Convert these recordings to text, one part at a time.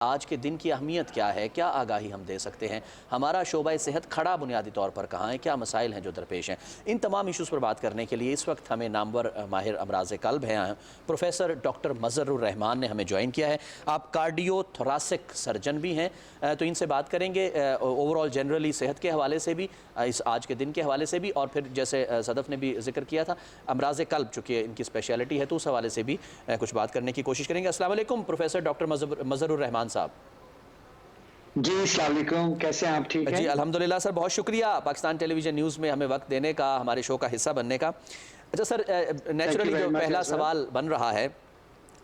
آج کے دن کی اہمیت کیا ہے، کیا آگاہی ہم دے سکتے ہیں، ہمارا شعبہ صحت کھڑا بنیادی طور پر کہاں ہے، کیا مسائل ہیں جو درپیش ہیں، ان تمام ایشوز پر بات کرنے کے لیے اس وقت ہمیں نامور ماہر امراض قلب ہیں پروفیسر ڈاکٹر مظہر الرحمان نے ہمیں جوائن کیا ہے۔ آپ کارڈیو تھوراسک سرجن بھی ہیں، تو ان سے بات کریں گے اوورال جنرلی صحت کے حوالے سے بھی، اس آج کے دن کے حوالے سے بھی، اور پھر جیسے صدف نے بھی ذکر کیا تھا امراض قلب چونکہ ان کی اسپیشلٹی ہے تو اس حوالے سے بھی کچھ بات کرنے کی کوشش کریں گے۔ السلام علیکم پروفیسر ڈاکٹر مظہر الرحمان صاحب۔ جی السلام علیکم، کیسے ہیں آپ؟ ٹھیک ہیں جی الحمدللہ سر، بہت شکریہ پاکستان ٹیلی ویژن نیوز میں ہمیں وقت دینے کا، ہمارے شو کا حصہ بننے کا۔ اچھا سر، نیچرلی جو پہلا سوال بن رہا ہے،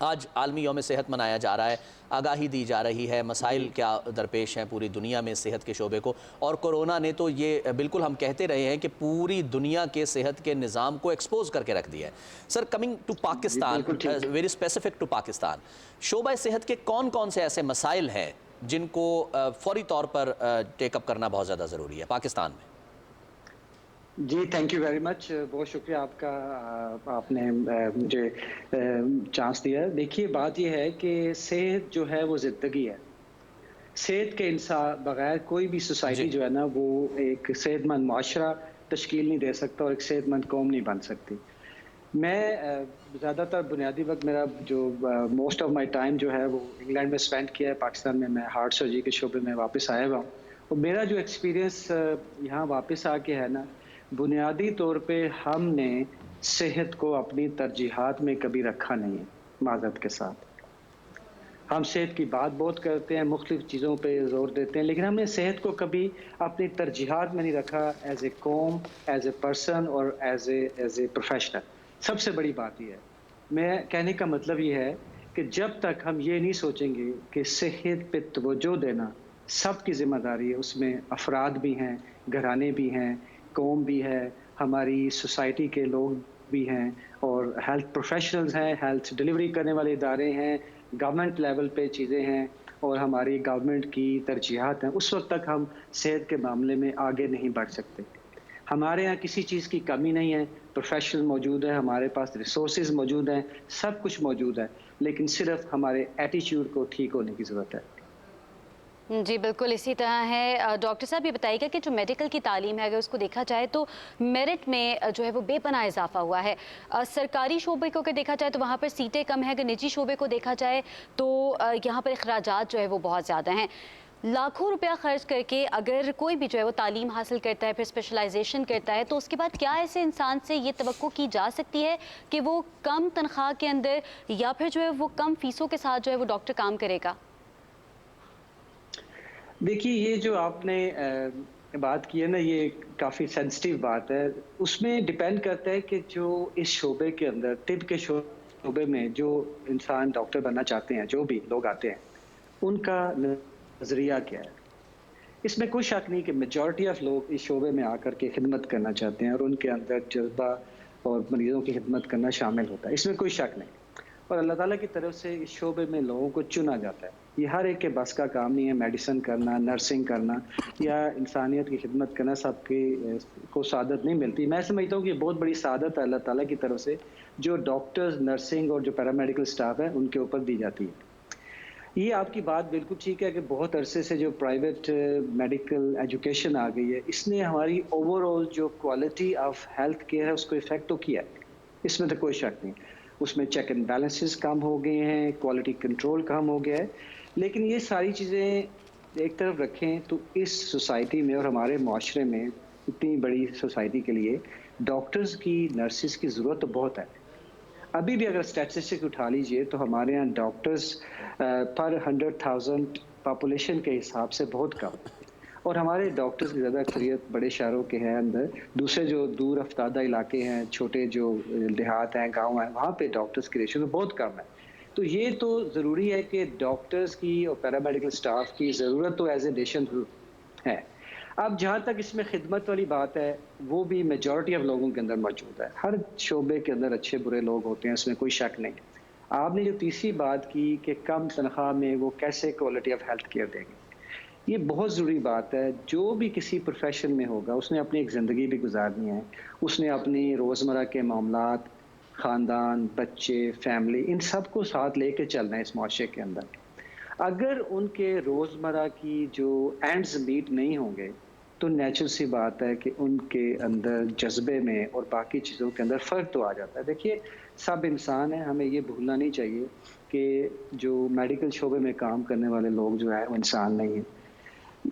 آج عالمی یوم صحت منایا جا رہا ہے، آگاہی دی جا رہی ہے، مسائل کیا درپیش ہیں پوری دنیا میں صحت کے شعبے کو، اور کورونا نے تو یہ بالکل ہم کہتے رہے ہیں کہ پوری دنیا کے صحت کے نظام کو ایکسپوز کر کے رکھ دیا ہے۔ Sir coming to Pakistan, very specific to Pakistan, شعبہ صحت کے کون کون سے ایسے مسائل ہیں جن کو فوری طور پر ٹیک اپ کرنا بہت زیادہ ضروری ہے پاکستان میں؟ جی تھینک یو ویری مچ، بہت شکریہ آپ کا، آپ نے مجھے چانس دیا۔ دیکھیے بات یہ ہے کہ صحت جو ہے وہ زندگی ہے، صحت کے انسان بغیر کوئی بھی سوسائٹی جو ہے نا وہ ایک صحت مند معاشرہ تشکیل نہیں دے سکتا اور ایک صحت مند قوم نہیں بن سکتی۔ میں زیادہ تر بنیادی وقت میرا جو موسٹ آف مائی ٹائم جو ہے وہ انگلینڈ میں اسپینڈ کیا ہے، پاکستان میں ہارٹ سرجری کے شعبے میں واپس آیا ہوا ہوں، اور میرا جو ایکسپیرینس یہاں واپس آ کے ہے نا، بنیادی طور پہ ہم نے صحت کو اپنی ترجیحات میں کبھی رکھا نہیں ہے۔ معذرت کے ساتھ ہم صحت کی بات بہت کرتے ہیں، مختلف چیزوں پہ زور دیتے ہیں، لیکن ہم نے صحت کو کبھی اپنی ترجیحات میں نہیں رکھا، ایز اے قوم، ایز اے پرسن اور ایز اے پروفیشنل۔ سب سے بڑی بات یہ ہے، میں کہنے کا مطلب یہ ہے کہ جب تک ہم یہ نہیں سوچیں گے کہ صحت پہ توجہ دینا سب کی ذمہ داری ہے، اس میں افراد بھی ہیں، گھرانے بھی ہیں، قوم بھی ہے، ہماری سوسائٹی کے لوگ بھی ہیں، اور ہیلتھ پروفیشنلز ہیں، ہیلتھ ڈیلیوری کرنے والے ادارے ہیں، گورنمنٹ لیول پہ چیزیں ہیں، اور ہماری گورنمنٹ کی ترجیحات ہیں، اس وقت تک ہم صحت کے معاملے میں آگے نہیں بڑھ سکتے۔ ہمارے یہاں کسی چیز کی کمی نہیں ہے، پروفیشنل موجود ہے، ہمارے پاس ریسورسز موجود ہیں، سب کچھ موجود ہے، لیکن صرف ہمارے ایٹیچیوڈ کو ٹھیک ہونے کی ضرورت ہے۔ جی بالکل اسی طرح ہے۔ ڈاکٹر صاحب یہ بتائیے گا کہ جو میڈیکل کی تعلیم ہے اگر اس کو دیکھا جائے تو میرٹ میں جو ہے وہ بے پناہ اضافہ ہوا ہے۔ سرکاری شعبے کو اگر دیکھا جائے تو وہاں پر سیٹیں کم ہیں، اگر نجی شعبے کو دیکھا جائے تو یہاں پر اخراجات جو ہے وہ بہت زیادہ ہیں۔ لاکھوں روپیہ خرچ کر کے اگر کوئی بھی جو ہے وہ تعلیم حاصل کرتا ہے، پھر اسپیشلائزیشن کرتا ہے، تو اس کے بعد کیا ایسے انسان سے یہ توقع کی جا سکتی ہے کہ وہ کم تنخواہ کے اندر یا پھر جو ہے وہ کم فیسوں کے ساتھ جو ہے وہ ڈاکٹر کام کرے گا؟ دیکھیے یہ جو آپ نے بات کی ہے نا، یہ کافی سینسٹیو بات ہے، اس میں ڈیپینڈ کرتا ہے کہ جو اس شعبے کے اندر، طب کے شعبے میں جو انسان ڈاکٹر بننا چاہتے ہیں، جو بھی لوگ آتے ہیں، ان کا نظریہ کیا ہے۔ اس میں کوئی شک نہیں کہ میجورٹی آف لوگ اس شعبے میں آ کر کے خدمت کرنا چاہتے ہیں، اور ان کے اندر جذبہ اور مریضوں کی خدمت کرنا شامل ہوتا ہے، اس میں کوئی شک نہیں۔ اور اللہ تعالیٰ کی طرف سے اس شعبے میں لوگوں کو چنا جاتا ہے۔ یہ ہر ایک کے بس کا کام نہیں ہے، میڈیسن کرنا، نرسنگ کرنا یا انسانیت کی خدمت کرنا سب کو سعادت نہیں ملتی۔ میں سمجھتا ہوں کہ یہ بہت بڑی سعادت ہے اللہ تعالیٰ کی طرف سے، جو ڈاکٹرز، نرسنگ اور جو پیرامیڈیکل سٹاف ہے ان کے اوپر دی جاتی ہے۔ یہ آپ کی بات بالکل ٹھیک ہے کہ بہت عرصے سے جو پرائیویٹ میڈیکل ایجوکیشن آ گئی ہے، اس نے ہماری اوور آل جو کوالٹی آف ہیلتھ کیئر ہے اس کو افیکٹ تو کیا ہے، اس میں تو کوئی شک نہیں۔ اس میں چیک اینڈ بیلنسز کم ہو گئے ہیں، کوالٹی کنٹرول کم ہو گیا ہے، لیکن یہ ساری چیزیں ایک طرف رکھیں تو اس سوسائٹی میں اور ہمارے معاشرے میں، اتنی بڑی سوسائٹی کے لیے ڈاکٹرز کی، نرسز کی ضرورت تو بہت ہے۔ ابھی بھی اگر اسٹیٹسٹک اٹھا لیجئے تو ہمارے یہاں ڈاکٹرز پر 100,000 پاپولیشن کے حساب سے بہت کم ہے، اور ہمارے ڈاکٹرز کی زیادہ اکثریت بڑے شہروں کے ہیں اندر، دوسرے جو دور افتادہ علاقے ہیں، چھوٹے جو دیہات ہیں، گاؤں ہیں، وہاں پہ ڈاکٹرز کی ریشو بہت کم ہے۔ تو یہ تو ضروری ہے کہ ڈاکٹرز کی اور پیرامیڈیکل سٹاف کی ضرورت تو ایز اے نیشن ہے۔ اب جہاں تک اس میں خدمت والی بات ہے، وہ بھی میجورٹی آف لوگوں کے اندر موجود ہے۔ ہر شعبے کے اندر اچھے برے لوگ ہوتے ہیں، اس میں کوئی شک نہیں۔ آپ نے جو تیسری بات کی کہ کم تنخواہ میں وہ کیسے کوالٹی آف ہیلتھ کیئر دیں گے، یہ بہت ضروری بات ہے۔ جو بھی کسی پروفیشن میں ہوگا اس نے اپنی ایک زندگی بھی گزارنی ہے، اس نے اپنی روزمرہ کے معاملات، خاندان، بچے، فیملی، ان سب کو ساتھ لے کے چلنا ہے اس معاشرے کے اندر۔ اگر ان کے روزمرہ کی جو اینڈز میٹ نہیں ہوں گے تو نیچرل سی بات ہے کہ ان کے اندر جذبے میں اور باقی چیزوں کے اندر فرق تو آ جاتا ہے. دیکھیے سب انسان ہیں, ہمیں یہ بھولنا نہیں چاہیے کہ جو میڈیکل شعبے میں کام کرنے والے لوگ جو ہیں وہ انسان نہیں ہیں.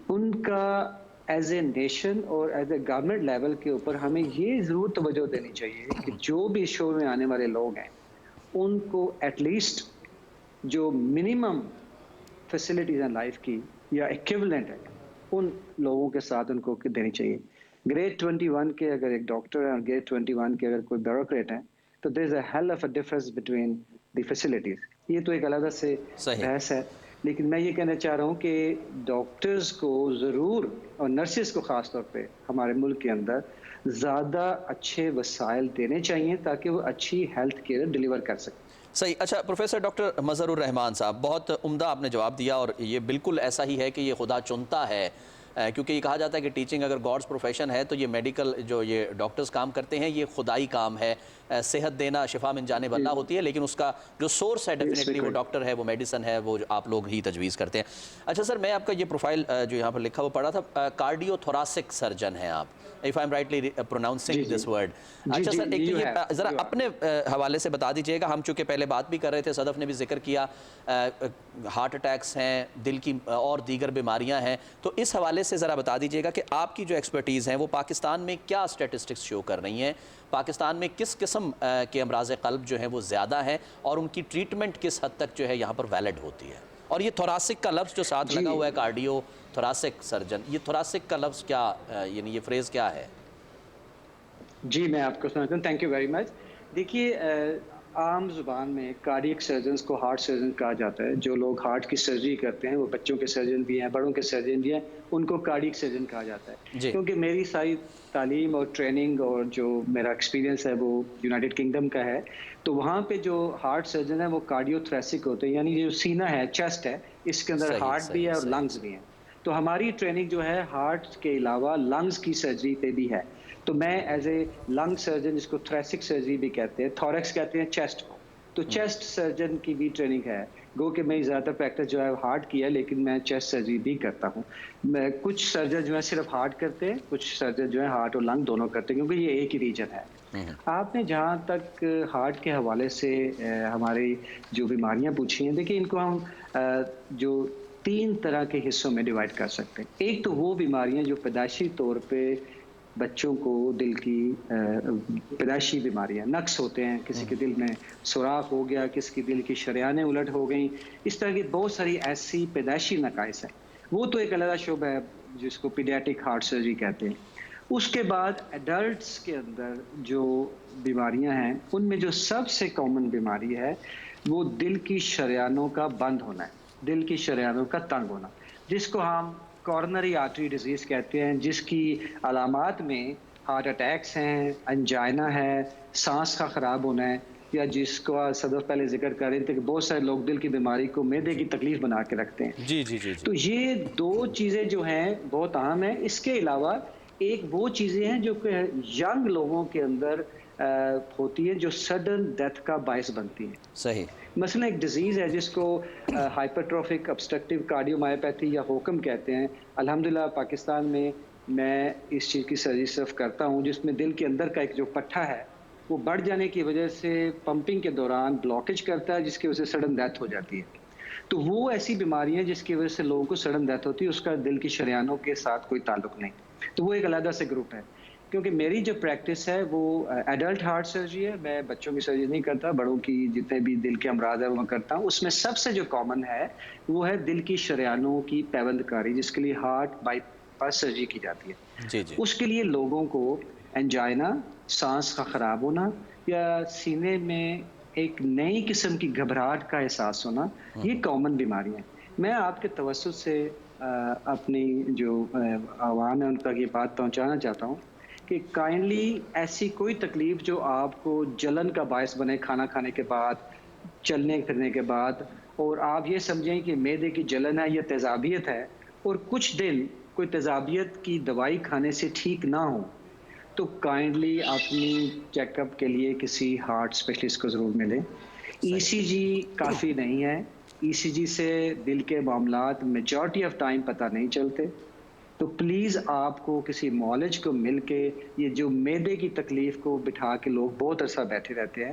ان کا ایز اے نیشن اور ایز اے گورنمنٹ لیول کے اوپر ہمیں یہ ضرور توجہ دینی چاہیے کہ جو بھی شعبے میں آنے والے لوگ ہیں ان کو ایٹ لیسٹ جو منیمم فیسلٹیز ہیں لائف کی یا ایکویولنٹ ہے ان لوگوں کے ساتھ ان کو دینی چاہیے. گریڈ 21 کے اگر ایک ڈاکٹر ہے اور گریڈ 21 کے اگر کوئی بیوروکریٹ ہے تو there is a hell of a difference between the facilities. یہ تو ایک علیحدہ سے بحث ہے, لیکن میں یہ کہنا چاہ رہا ہوں کہ ڈاکٹرز کو ضرور اور نرسز کو خاص طور پہ ہمارے ملک کے اندر زیادہ اچھے وسائل دینے چاہیے تاکہ وہ اچھی ہیلتھ کیئر ڈیلیور کر سکیں. صحیح. اچھا پروفیسر ڈاکٹر مظہر الرحمان صاحب, بہت عمدہ آپ نے جواب دیا, اور یہ بالکل ایسا ہی ہے کہ یہ خدا چنتا ہے, کیونکہ یہ کہا جاتا ہے کہ ٹیچنگ اگر گاڈس پروفیشن ہے تو یہ میڈیکل جو یہ ڈاکٹرز کام کرتے ہیں یہ خدائی کام ہے. صحت دینا شفا من جانب اللہ ہوتی ہے, لیکن اس کا جو سورس ہے ڈیفینیٹلی وہ ڈاکٹر ہے, وہ میڈیسن ہے, وہ آپ لوگ ہی تجویز کرتے ہیں. اچھا سر, میں آپ کا یہ پروفائل جو یہاں پر لکھا وہ پڑھا تھا, کارڈیو تھوراسک سرجن ہیں آپ, if I'm rightly pronouncing this word. اچھا سر, ایک تو یہ ذرا اپنے حوالے سے بتا دیجئے گا, ہم چونکہ پہلے بات بھی کر رہے تھے, صدف نے بھی ذکر کیا ہارٹ اٹیکس ہیں, دل کی اور دیگر بیماریاں ہیں, تو اس حوالے سے ذرا بتا دیجئے گا کہ آپ کی جو ایکسپرٹیز ہیں وہ پاکستان میں کیا سٹیٹسٹکس شو کر رہی ہیں, پاکستان میں کس قسم کے امراض قلب جو ہیں وہ زیادہ ہیں, اور ان کی ٹریٹمنٹ کس حد تک جو ہے یہاں پر ویلڈ ہوتی ہے. اور یہ تھوراسک کا لفظ جو ساتھ لگا ہوا ہے, کارڈیو تھوراسک سرجن, یہ تھوراسک کا لفظ کیا, یعنی یہ فریز کیا ہے؟ جی میں آپ کو سناتا ہوں, تھینک یو ویری مچ. دیکھیے عام زبان میں کارڈیک سرجنز کو ہارٹ سرجن کہا جاتا ہے. جو لوگ ہارٹ کی سرجری کرتے ہیں وہ بچوں کے سرجن بھی ہیں, بڑوں کے سرجن بھی ہیں, ان کو کارڈیک سرجن کہا جاتا ہے. کیونکہ میری ساری تعلیم اور ٹریننگ اور جو میرا ایکسپیرینس ہے وہ یونائٹڈ کنگڈم کا ہے, تو وہاں پہ جو ہارٹ سرجن ہیں وہ کارڈیو تھریسک ہوتے ہیں, یعنی جو سینہ ہے, چیسٹ ہے, اس کے اندر ہارٹ بھی ہے اور لنگز بھی ہیں. تو ہماری ٹریننگ جو ہے ہارٹ کے علاوہ لنگز کی سرجری پہ بھی ہے. تو میں ایز اے لنگ سرجن, جس کو تھریسک سرجری بھی کہتے ہیں, تھورکس کہتے ہیں چیسٹ کو, تو چیسٹ سرجن کی بھی ٹریننگ ہے. گو کہ میں زیادہ تر پریکٹس جو ہے ہارٹ کی ہے, لیکن میں چیسٹ سرجری بھی کرتا ہوں. میں کچھ سرجن جو ہے صرف ہارٹ کرتے ہیں, کچھ سرجن جو ہے ہارٹ اور لنگ دونوں کرتے ہیں, کیونکہ یہ ایک ہی ریجن ہے. آپ نے جہاں تک ہارٹ کے حوالے سے ہماری جو بیماریاں پوچھی ہیں, دیکھیں ان کو ہم جو 3 طرح کے حصوں میں ڈیوائڈ کر سکتے ہیں. ایک تو وہ بیماریاں جو پیدائشی طور پہ بچوں کو دل کی پیدائشی بیماریاں, نقص ہوتے ہیں, کسی کے دل میں سوراخ ہو گیا, کسی کی دل کی شریانیں الٹ ہو گئیں, اس طرح کی بہت ساری ایسی پیدائشی نقائص ہیں. وہ تو ایک علیحدہ شعبہ ہے جس کو پیڈیاٹرک ہارٹ سرجری کہتے ہیں. اس کے بعد ایڈلٹس کے اندر جو بیماریاں ہیں ان میں جو سب سے کامن بیماری ہے وہ دل کی شریانوں کا بند ہونا ہے, دل کی شریانوں کا تنگ ہونا, جس کو ہم کورنری آرٹری ڈیزیز کہتے ہیں, جس کی علامات میں ہارٹ اٹیکس ہیں, انجائنا ہے, سانس کا خراب ہونا ہے, یا جس کو صدف پہلے ذکر کر رہے تھے کہ بہت سارے لوگ دل کی بیماری کو معدے کی تکلیف بنا کے رکھتے ہیں. جی جی جی. تو یہ 2 چیزیں جو ہیں بہت عام ہیں. اس کے علاوہ ایک وہ چیزیں ہیں جو کہ ینگ لوگوں کے اندر ہوتی ہیں, جو سڈن ڈیتھ کا باعث بنتی ہیں. صحیح. مثلا ایک ڈیزیز ہے جس کو ہائپرٹروفک ابسٹرکٹیو کارڈیومایوپیتھی یا ہوکم کہتے ہیں. الحمدللہ پاکستان میں اس چیز کی سرجری صرف کرتا ہوں, جس میں دل کے اندر کا ایک جو پٹھا ہے وہ بڑھ جانے کی وجہ سے پمپنگ کے دوران بلاکیج کرتا ہے, جس کی وجہ سے سڈن ڈیتھ ہو جاتی ہے. تو وہ ایسی بیماری ہیں جس کی وجہ سے لوگوں کو سڈن ڈیتھ ہوتی ہے, اس کا دل کی شریانوں کے ساتھ کوئی تعلق نہیں. تو وہ ایک علیحدہ سے گروپ ہے. کیونکہ میری جو پریکٹس ہے وہ ایڈلٹ ہارٹ سرجری ہے, میں بچوں کی سرجری نہیں کرتا, بڑوں کی جتنے بھی دل کے امراض ہیں وہ کرتا ہوں. اس میں سب سے جو کامن ہے وہ ہے دل کی شریانوں کی پیوند کاری, جس کے لیے ہارٹ بائی پاس سرجری کی جاتی ہے. جی جی. اس کے لیے لوگوں کو انجائنا, سانس کا خراب ہونا, یا سینے میں ایک نئی قسم کی گھبراہٹ کا احساس ہونا, یہ کامن بیماریاں ہیں. میں آپ کے توسط سے اپنی جو عوام ہے ان تک یہ بات پہنچانا چاہتا ہوں کہ کائنڈلی ایسی کوئی تکلیف جو آپ کو جلن کا باعث بنے کھانا کھانے کے بعد, چلنے پھرنے کے بعد, اور آپ یہ سمجھیں کہ معدے کی جلن ہے یا تیزابیت ہے, اور کچھ دن کوئی تیزابیت کی دوائی کھانے سے ٹھیک نہ ہو, تو کائنڈلی اپنی چیک اپ کے لیے کسی ہارٹ اسپیشلسٹ کو ضرور ملیں. ای سی جی کافی نہیں ہے. ECG سے دل کے معاملات میجورٹی آف ٹائم پتہ نہیں چلتے. تو پلیز آپ کو کسی معالج کو مل کے یہ جو معدے کی تکلیف کو بٹھا کے لوگ بہت عرصہ بیٹھے رہتے ہیں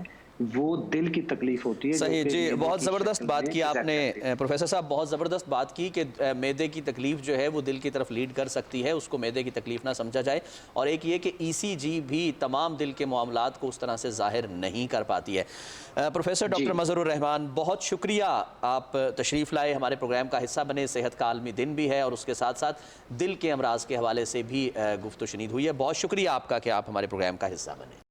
وہ دل کی تکلیف ہوتی ہے. صحیح جی، بہت زبردست بات کی آپ نے پروفیسر صاحب، بہت زبردست بات کی کہ معدے کی تکلیف جو ہے وہ دل کی طرف لیڈ کر سکتی ہے، اس کو معدے کی تکلیف نہ سمجھا جائے. اور ایک یہ کہ ECG بھی تمام دل کے معاملات کو اس طرح سے ظاہر نہیں کر پاتی ہے. پروفیسر ڈاکٹر مظہر الرحمان، بہت شکریہ، آپ تشریف لائے، ہمارے پروگرام کا حصہ بنے. صحت کا عالمی دن بھی ہے اور اس کے ساتھ ساتھ دل کے امراض کے حوالے سے بھی گفت و شنید ہوئی ہے. بہت شکریہ آپ کا کہ آپ ہمارے پروگرام کا حصہ بنے.